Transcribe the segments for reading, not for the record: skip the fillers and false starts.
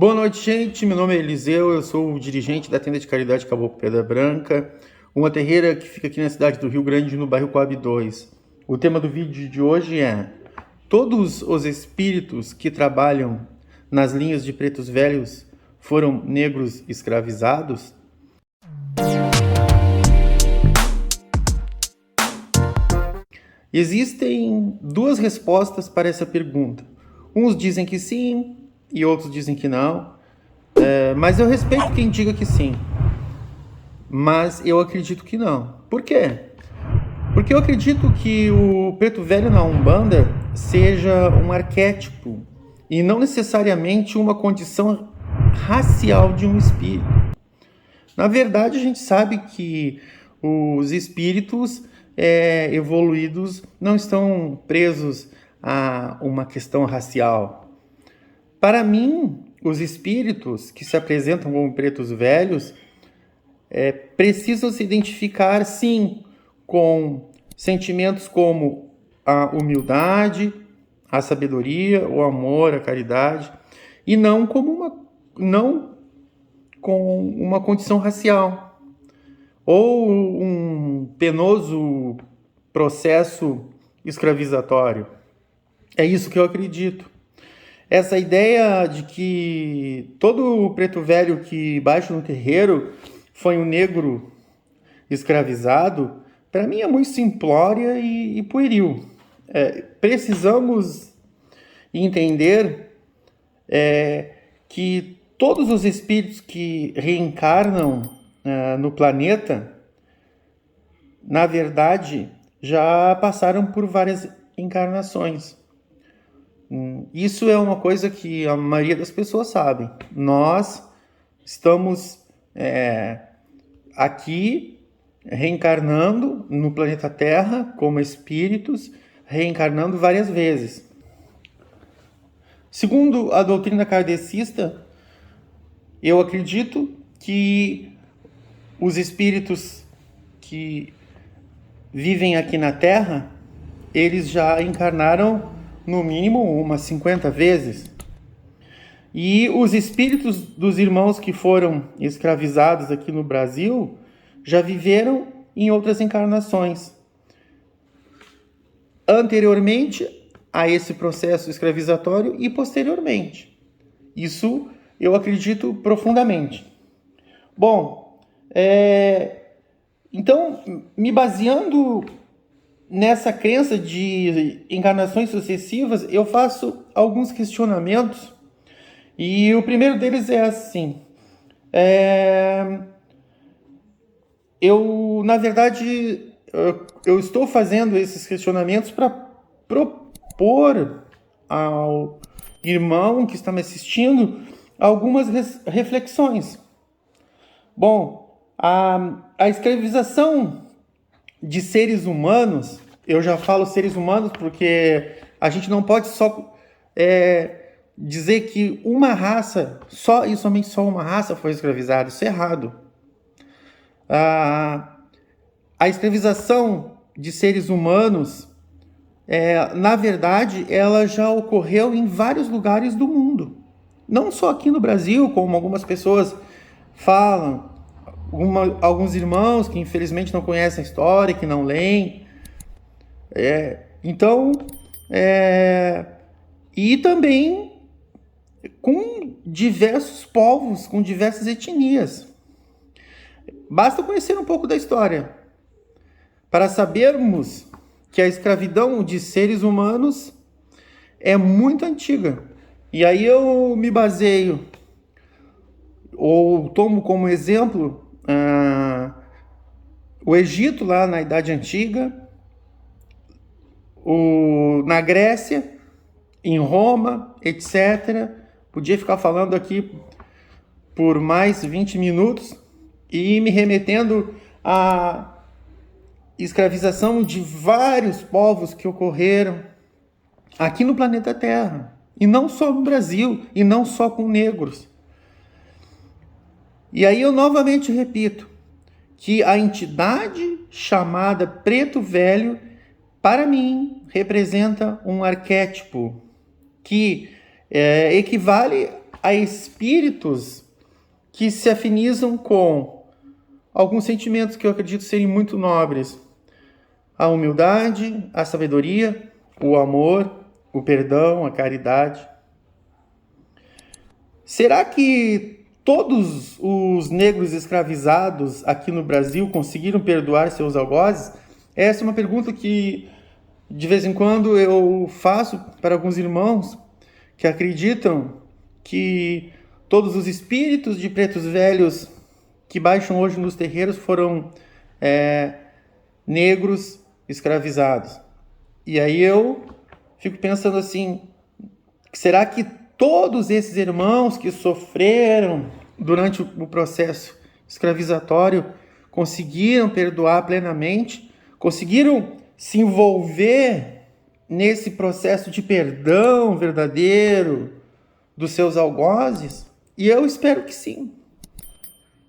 Boa noite, gente. Meu nome é Eliseu, eu sou o dirigente da tenda de caridade Caboclo Pedra Branca, uma terreira que fica aqui na cidade do Rio Grande, no bairro Coab 2. O tema do vídeo de hoje é: todos os espíritos que trabalham nas linhas de pretos velhos foram negros escravizados? Existem duas respostas para essa pergunta. Uns dizem que sim e outros dizem que não. Mas eu respeito quem diga que sim. Mas eu acredito que não. Por quê? Porque eu acredito que o preto velho na Umbanda seja um arquétipo e não necessariamente uma condição racial de um espírito. Na verdade, a gente sabe que os espíritos evoluídos não estão presos a uma questão racial. Para mim, os espíritos que se apresentam como pretos velhos precisam se identificar, sim, com sentimentos como a humildade, a sabedoria, o amor, a caridade, e não com uma condição racial ou um penoso processo escravizatório. É isso que eu acredito. Essa ideia de que todo preto velho que baixa no terreiro foi um negro escravizado, para mim é muito simplória e pueril. Precisamos entender que todos os espíritos que reencarnam no planeta, na verdade, já passaram por várias encarnações. Isso é uma coisa que a maioria das pessoas sabe. Nós estamos aqui reencarnando no planeta Terra como espíritos, reencarnando várias vezes. Segundo a doutrina kardecista, eu acredito que os espíritos que vivem aqui na Terra, eles já encarnaram no mínimo umas 50 vezes. E os espíritos dos irmãos que foram escravizados aqui no Brasil já viveram em outras encarnações. Anteriormente a esse processo escravizatório e posteriormente. Isso eu acredito profundamente. Bom, então, me baseando nessa crença de encarnações sucessivas, eu faço alguns questionamentos. E o primeiro deles é assim: na verdade, eu estou fazendo esses questionamentos para propor ao irmão que está me assistindo algumas reflexões. Bom, a escravização de seres humanos, eu já falo seres humanos porque a gente não pode só dizer que uma raça, só e somente só uma raça foi escravizada. Isso é errado. A escravização de seres humanos, na verdade, ela já ocorreu em vários lugares do mundo. Não só aqui no Brasil, como algumas pessoas falam, alguns irmãos que infelizmente não conhecem a história, que não leem. E também com diversos povos, com diversas etnias. Basta conhecer um pouco da história para sabermos que a escravidão de seres humanos é muito antiga. E aí eu me baseio, ou tomo como exemplo, o Egito, lá na Idade Antiga, na Grécia, em Roma, etc. Podia ficar falando aqui por mais 20 minutos e me remetendo à escravização de vários povos que ocorreram aqui no planeta Terra. E não só no Brasil, e não só com negros. E aí eu novamente repito que a entidade chamada Preto Velho, para mim, representa um arquétipo que equivale a espíritos que se afinizam com alguns sentimentos que eu acredito serem muito nobres. A humildade, a sabedoria, o amor, o perdão, a caridade. Será que todos os negros escravizados aqui no Brasil conseguiram perdoar seus algozes? Essa é uma pergunta que de vez em quando eu faço para alguns irmãos que acreditam que todos os espíritos de pretos velhos que baixam hoje nos terreiros foram negros escravizados. E aí eu fico pensando assim, será que todos esses irmãos que sofreram durante o processo escravizatório conseguiram perdoar plenamente? Conseguiram se envolver nesse processo de perdão verdadeiro dos seus algozes? E eu espero que sim.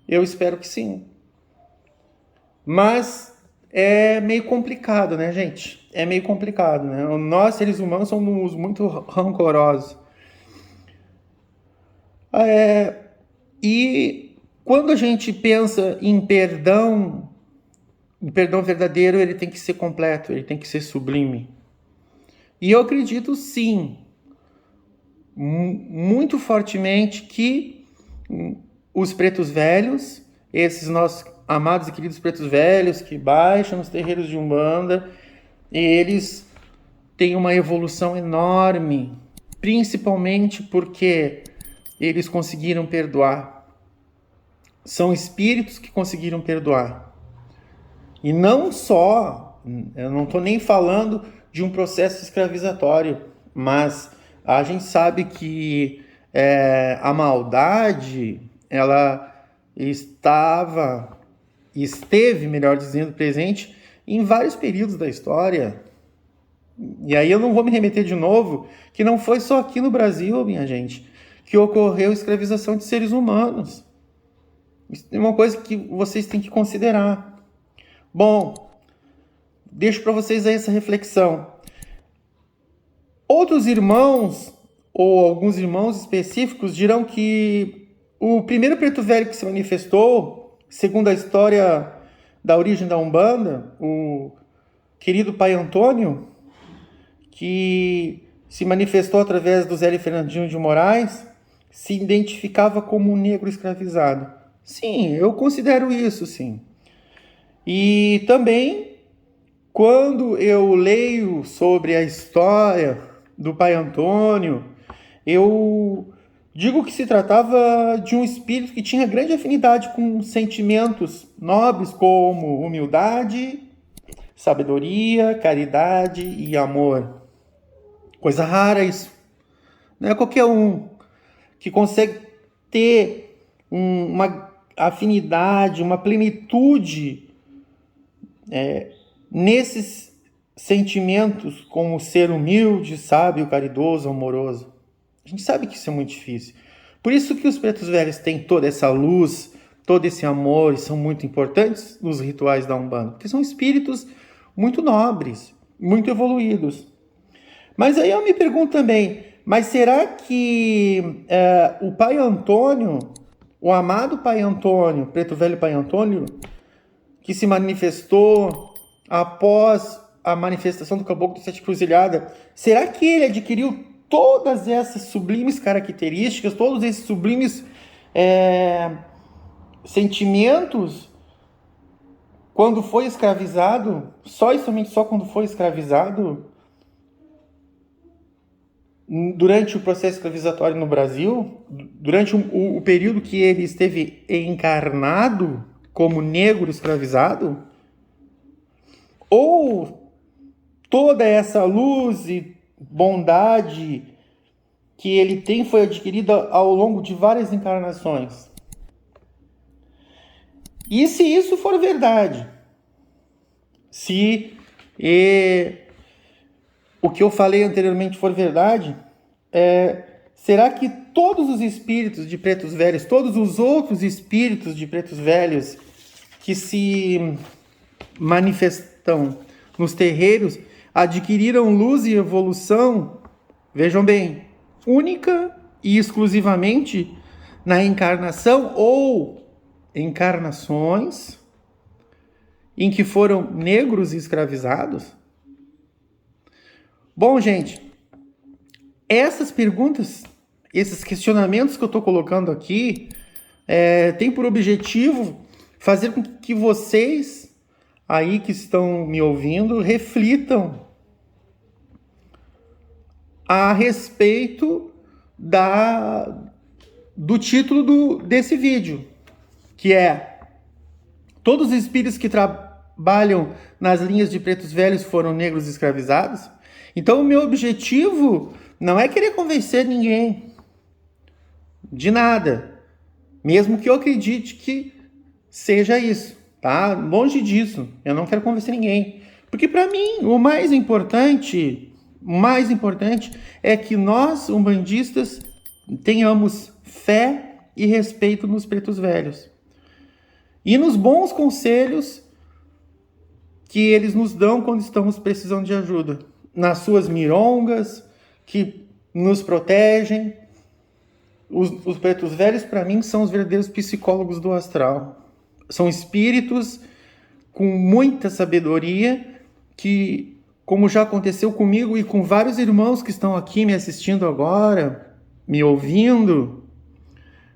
Eu espero que sim. Mas é meio complicado, né, gente? É meio complicado, né? Nós, seres humanos, somos muito rancorosos. E quando a gente pensa em perdão, o perdão verdadeiro, ele tem que ser completo, ele tem que ser sublime. E eu acredito, sim, muito fortemente que os pretos velhos, esses nossos amados e queridos pretos velhos que baixam nos terreiros de Umbanda, eles têm uma evolução enorme, principalmente porque eles conseguiram perdoar. São espíritos que conseguiram perdoar. E não só, eu não estou nem falando de um processo escravizatório, mas a gente sabe que a maldade, ela esteve, melhor dizendo, presente em vários períodos da história. E aí eu não vou me remeter de novo, que não foi só aqui no Brasil, minha gente, que ocorreu escravização de seres humanos. Isso é uma coisa que vocês têm que considerar. Bom, deixo para vocês aí essa reflexão. Outros irmãos, ou alguns irmãos específicos, dirão que o primeiro preto velho que se manifestou, segundo a história da origem da Umbanda, o querido Pai Antônio, que se manifestou através do Zé Fernandinho de Moraes, se identificava como um negro escravizado. Sim, eu considero isso, sim. E também, quando eu leio sobre a história do Pai Antônio, eu digo que se tratava de um espírito que tinha grande afinidade com sentimentos nobres como humildade, sabedoria, caridade e amor. Coisa rara isso. Não é qualquer um que consegue ter uma afinidade, uma plenitude nesses sentimentos como ser humilde, sábio, caridoso, amoroso. A gente sabe que isso é muito difícil. Por isso que os pretos velhos têm toda essa luz, todo esse amor e são muito importantes nos rituais da Umbanda, porque são espíritos muito nobres, muito evoluídos. Mas aí eu me pergunto também, mas será que o Pai Antônio, o amado Pai Antônio, preto velho Pai Antônio, que se manifestou após a manifestação do Caboclo de Sete Cruzilhadas, será que ele adquiriu todas essas sublimes características, todos esses sublimes sentimentos quando foi escravizado, só e somente só quando foi escravizado, durante o processo escravizatório no Brasil, durante o período que ele esteve encarnado como negro escravizado? Ou toda essa luz e bondade que ele tem foi adquirida ao longo de várias encarnações? E se isso for verdade, se o que eu falei anteriormente for verdade, será que todos os espíritos de pretos velhos, todos os outros espíritos de pretos velhos que se manifestam nos terreiros adquiriram luz e evolução, vejam bem, única e exclusivamente na encarnação ou encarnações em que foram negros escravizados? Bom, gente, essas perguntas, esses questionamentos que eu estou colocando aqui, tem por objetivo fazer com que vocês aí que estão me ouvindo reflitam a respeito do título desse vídeo, que é: todos os espíritos que trabalham nas linhas de pretos velhos foram negros escravizados? Então o meu objetivo não é querer convencer ninguém de nada, mesmo que eu acredite que seja isso, tá? Longe disso, eu não quero convencer ninguém, porque para mim o mais importante é que nós, umbandistas, tenhamos fé e respeito nos pretos velhos e nos bons conselhos que eles nos dão quando estamos precisando de ajuda, nas suas mirongas que nos protegem. Os pretos velhos, para mim, são os verdadeiros psicólogos do astral. São espíritos com muita sabedoria que, como já aconteceu comigo e com vários irmãos que estão aqui me assistindo agora, me ouvindo,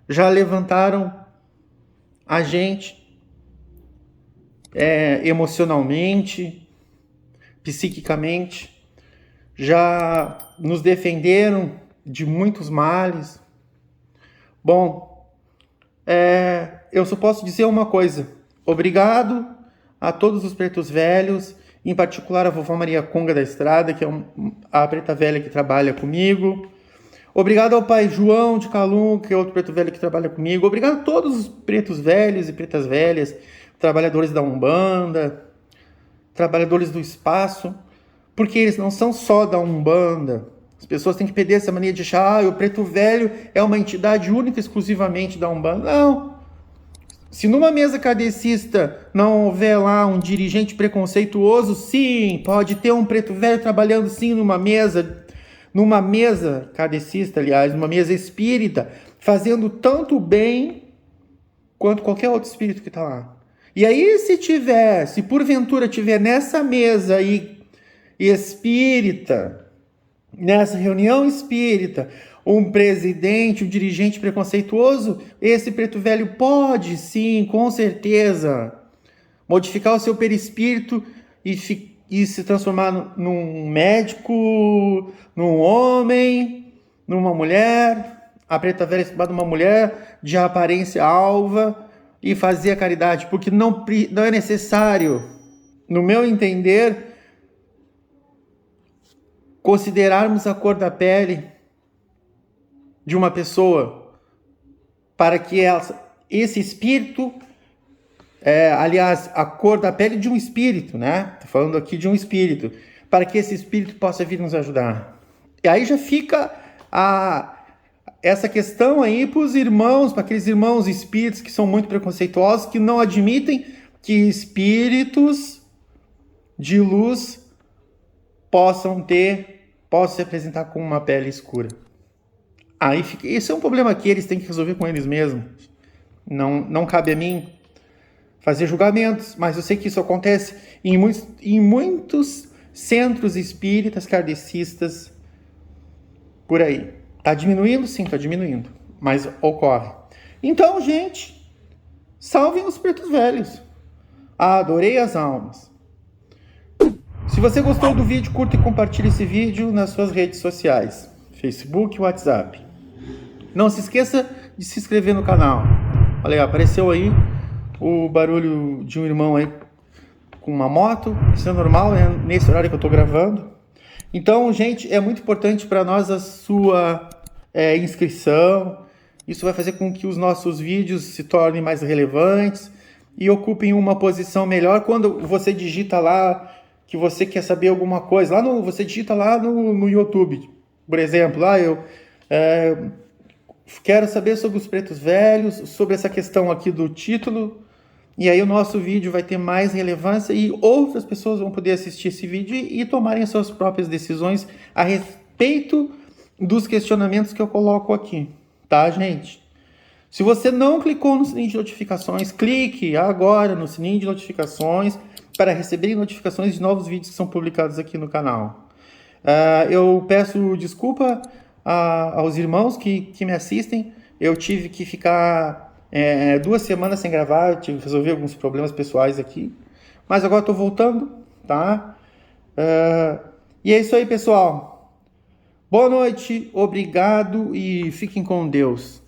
já levantaram a gente emocionalmente, psiquicamente, já nos defenderam de muitos males. Bom, eu só posso dizer uma coisa: obrigado a todos os pretos velhos, em particular a vovó Maria Conga da Estrada, que é a preta velha que trabalha comigo. Obrigado ao pai João de Calum, que é outro preto velho que trabalha comigo. Obrigado a todos os pretos velhos e pretas velhas, trabalhadores da Umbanda, trabalhadores do espaço, porque eles não são só da Umbanda. As pessoas têm que perder essa mania de achar o preto velho é uma entidade única exclusivamente da Umbanda. Não. Se numa mesa kardecista não houver lá um dirigente preconceituoso, sim, pode ter um preto velho trabalhando sim numa mesa kardecista, aliás, numa mesa espírita, fazendo tanto bem quanto qualquer outro espírito que está lá. E aí, se porventura tiver nessa mesa aí espírita, nessa reunião espírita, um presidente, um dirigente preconceituoso, esse preto velho pode, sim, com certeza, modificar o seu perispírito e se transformar num médico, num homem, numa mulher, a preta velha se tornar uma mulher de aparência alva e fazer a caridade, porque não é necessário, no meu entender, considerarmos a cor da pele de uma pessoa para que esse espírito, aliás, a cor da pele de um espírito, né? Estou falando aqui de um espírito, para que esse espírito possa vir nos ajudar. E aí já fica essa questão aí para os irmãos, para aqueles irmãos espíritos que são muito preconceituosos, que não admitem que espíritos de luz possam se apresentar com uma pele escura. Aí esse é um problema que eles têm que resolver com eles mesmos. Não cabe a mim fazer julgamentos, mas eu sei que isso acontece em muitos centros espíritas kardecistas por aí. Tá diminuindo? Sim, tá diminuindo, mas ocorre. Então, gente, salvem os pretos velhos. Adorei as almas. Se você gostou do vídeo, curta e compartilhe esse vídeo nas suas redes sociais, Facebook e WhatsApp. Não se esqueça de se inscrever no canal. Olha aí, apareceu aí o barulho de um irmão aí com uma moto. Isso é normal, né? Nesse horário que eu estou gravando. Então, gente, é muito importante para nós a sua inscrição. Isso vai fazer com que os nossos vídeos se tornem mais relevantes e ocupem uma posição melhor. Quando você digita lá que você quer saber alguma coisa, você digita lá no YouTube, por exemplo, eu quero saber sobre os pretos velhos, sobre essa questão aqui do título, e aí o nosso vídeo vai ter mais relevância e outras pessoas vão poder assistir esse vídeo e tomarem as suas próprias decisões a respeito dos questionamentos que eu coloco aqui, tá, gente? Se você não clicou no sininho de notificações, clique agora no sininho de notificações para receber notificações de novos vídeos que são publicados aqui no canal. Eu peço desculpa aos irmãos que me assistem. Eu tive que ficar 2 semanas sem gravar, eu tive que resolver alguns problemas pessoais aqui. Mas agora estou voltando, tá? E é isso aí, pessoal. Boa noite, obrigado e fiquem com Deus.